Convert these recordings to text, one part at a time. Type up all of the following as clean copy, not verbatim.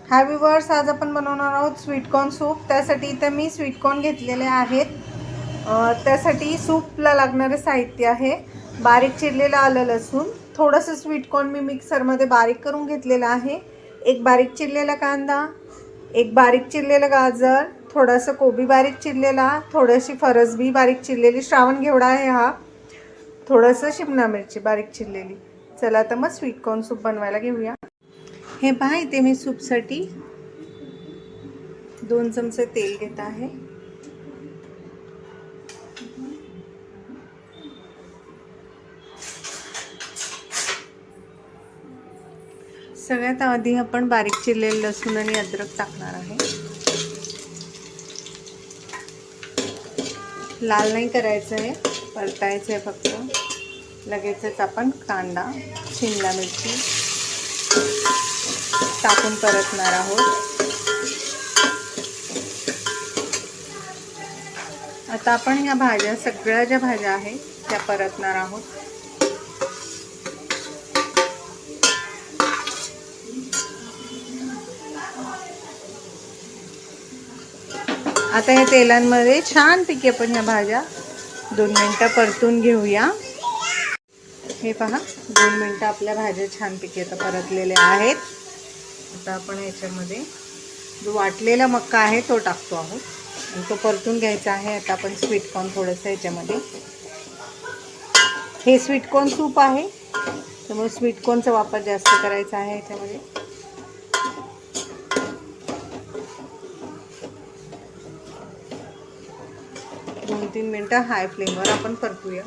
हाय viewers, आज आपण बनवणार आहोत स्वीटकॉर्न सूप। त्यासाठी इथे मी स्वीटकॉर्न घेतलेले आहेत। त्यासाठी सूपला लागणारे साहित्य आहे बारीक चिरलेला आलं लसूण, थोडंसं स्वीटकॉर्न मी मिक्सरमध्ये बारीक करून घेतलेलं आहे, एक बारीक चिरलेला कांदा, एक बारीक चिरलेलं गाजर, थोडंसं कोबी बारीक चिरलेला, थोडीशी फरसबी बारीक चिरलेली, श्रावण घेवडा आहे हा, थोडंसं शिमला मिरची बारीक चिरलेली। चला तर मग स्वीटकॉर्न सूप बनवायला घेऊया। हे पहा, इथे मी सूपसाठी 2 चमचे तेल घेत आहे। सगळ्यात आधी आपण बारीक चिरलेले लसूण आणि अद्रक टाकणार आहे। लाल नाही करायचं आहे, परतायचं आहे फक्त। लगेचच आपण कांदा, शिमला मिरची टाकून परतणार आहोत। आता आपण ह्या भाज्या, सगळ्या ज्या भाज्या आहेत त्या परतणार आहोत। आता या तेलांमध्ये छानपैकी आपण ह्या भाज्या 2 मिनिटं परतून घेऊया। हे पहा, 2 मिनिटं आपल्या भाज्या छानपैकी आता परतलेल्या आहेत। आता आपण ह्याच्यामध्ये जो वाटलेला मका आहे तो टाकतो आहोत आणि तो परतून घ्यायचा आहे। आता आपण स्वीटकॉर्न थोडंसं ह्याच्यामध्ये, हे स्वीटकॉर्न सूप आहे त्यामुळे स्वीटकॉर्नचा वापर जास्त करायचा आहे ह्याच्यामध्ये। दोन 3 मिनिटं हाय फ्लेमवर आपण परतूया।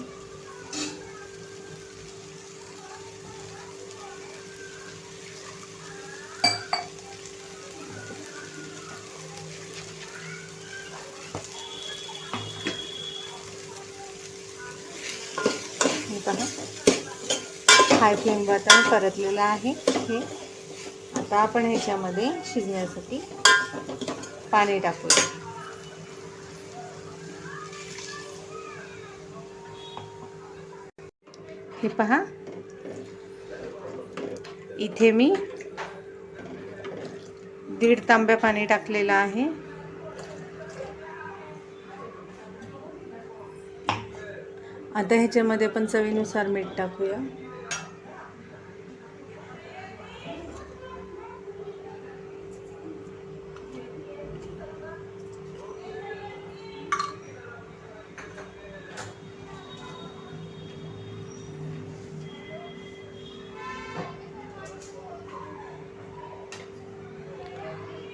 हाय फ्लेमवर आता परतलेलं आहे हे। आता आपण ह्याच्यामध्ये शिजण्यासाठी पाणी टाकूया। हे पहा, इथे मी 1.5 तांब्या पाणी टाकलेलं आहे। आता ह्याच्यामध्ये आपण चवीनुसार मीठ टाकूया।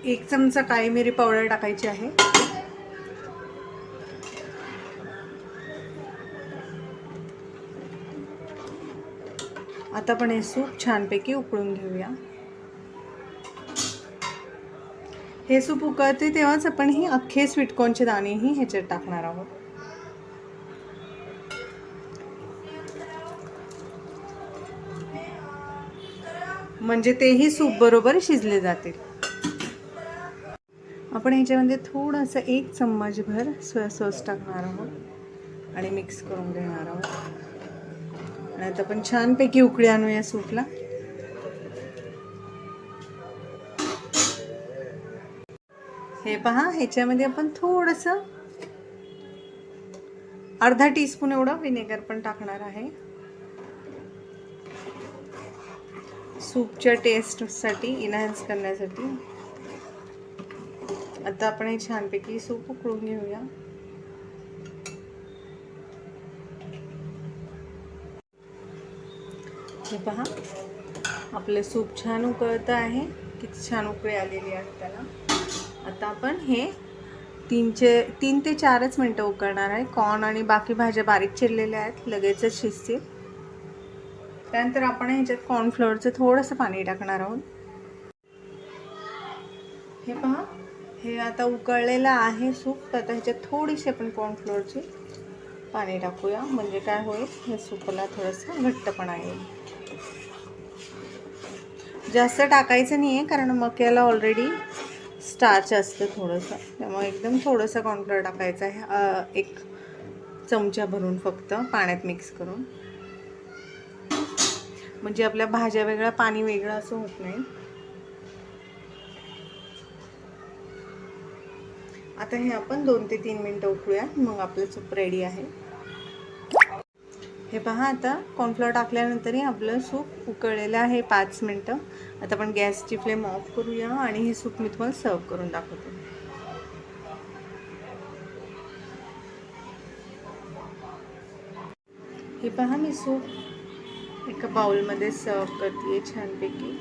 एक चमचा काळी मिरी पावडर टाकायची आहे। आता आपण हे सूप छानपैकी उकळून घेऊया। हे सूप उकळते तेव्हाच आपण ही अख्खे स्वीटकॉर्नचे दाणेही ह्याच्यात टाकणार आहोत। म्हणजे तेही सूप बरोबर शिजले जातील। आपण ह्याच्यामध्ये थोडंसं 1 चम्मचभर सोया सॉस टाकणार आहोत आणि मिक्स करून घेणार आहोत। आणि आता आपण छानपैकी उकळी आणूया सूपला। हे पहा, ह्याच्यामध्ये आपण थोडंसं अर्धा टीस्पून एवढं विनेगर पण टाकणार आहे, सूपच्या टेस्टसाठी, इन्हान्स करण्यासाठी। आता आपण हे छानपैकी सूप उकळून घेऊया। हे पहा, आपले सूप छान उकळतं आहे, किती छान उकळी आलेली आहे त्याला। आता आपण हे 3 ते 4च मिनटं उकळणार आहे। कॉर्न आणि बाकी भाज्या बारीक चिरलेल्या आहेत, लगेचच शिजतील। त्यानंतर आपण ह्याच्यात कॉर्नफ्लोअरचं थोडंसं पाणी टाकणार आहोत। हे पहा, हे आता उकळलेलं आहे सूप। आता ह्याच्यात थोडीशी आपण कॉर्नफ्लोअरचे पाणी टाकूया, म्हणजे काय होईल, हे सूपला थोडंसं घट्टपणा येईल। जास्त टाकायचं नाही आहे, कारण मक्याला ऑलरेडी स्टार्च असतं थोडंसं, त्यामुळे एकदम थोडंसं कॉर्नफ्लोअर टाकायचं आहे, 1 चमचा भरून फक्त पाण्यात मिक्स करून, म्हणजे आपल्या भाज्या वेगळ्या पाणी वेगळं असं होत नाही। आता हे आपण 2 ते 3 मिनटं उकळूया, मग आपलं सूप रेडी आहे. हे पहा, आता कॉर्नफ्लोअर टाकल्यानंतरही आपलं सूप उकळलेलं आहे 5 मिनटं. आता आपण गॅसची फ्लेम ऑफ करूया आणि हे सूप मी तुम्हाला सर्व करून दाखवते. हे पहा, मी सूप एका बाउलमध्ये सर्व करते छानपैकी.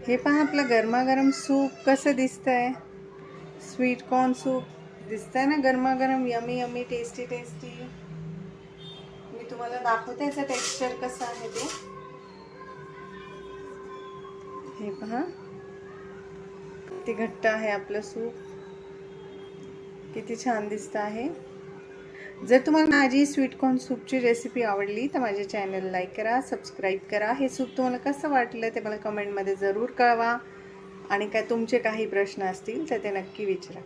हे पहा, आपलं गरमागरम सूप कसं दिसतंय. स्वीट कॉर्न सूप दिसतंय ना, गरमागरम, यमी यमी, टेस्टी टेस्टी. मी तुम्हाला दाखवते याचं टेक्स्चर कसं आहे ते. हे पहा, किती घट्ट आहे आपलं सूप, किती छान दिसतं आहे. जर तुम्हाला माझी स्वीटकॉर्न सूपची रेसिपी आवडली तर माझ्या चॅनल लाईक करा, सबस्क्राईब करा. हे सूप तुम्हाला कसं वाटलं ते मला कमेंटमध्ये ज़रूर कळवा आणि काय तुमचे काही प्रश्न असतील तर ते नक्की विचारा.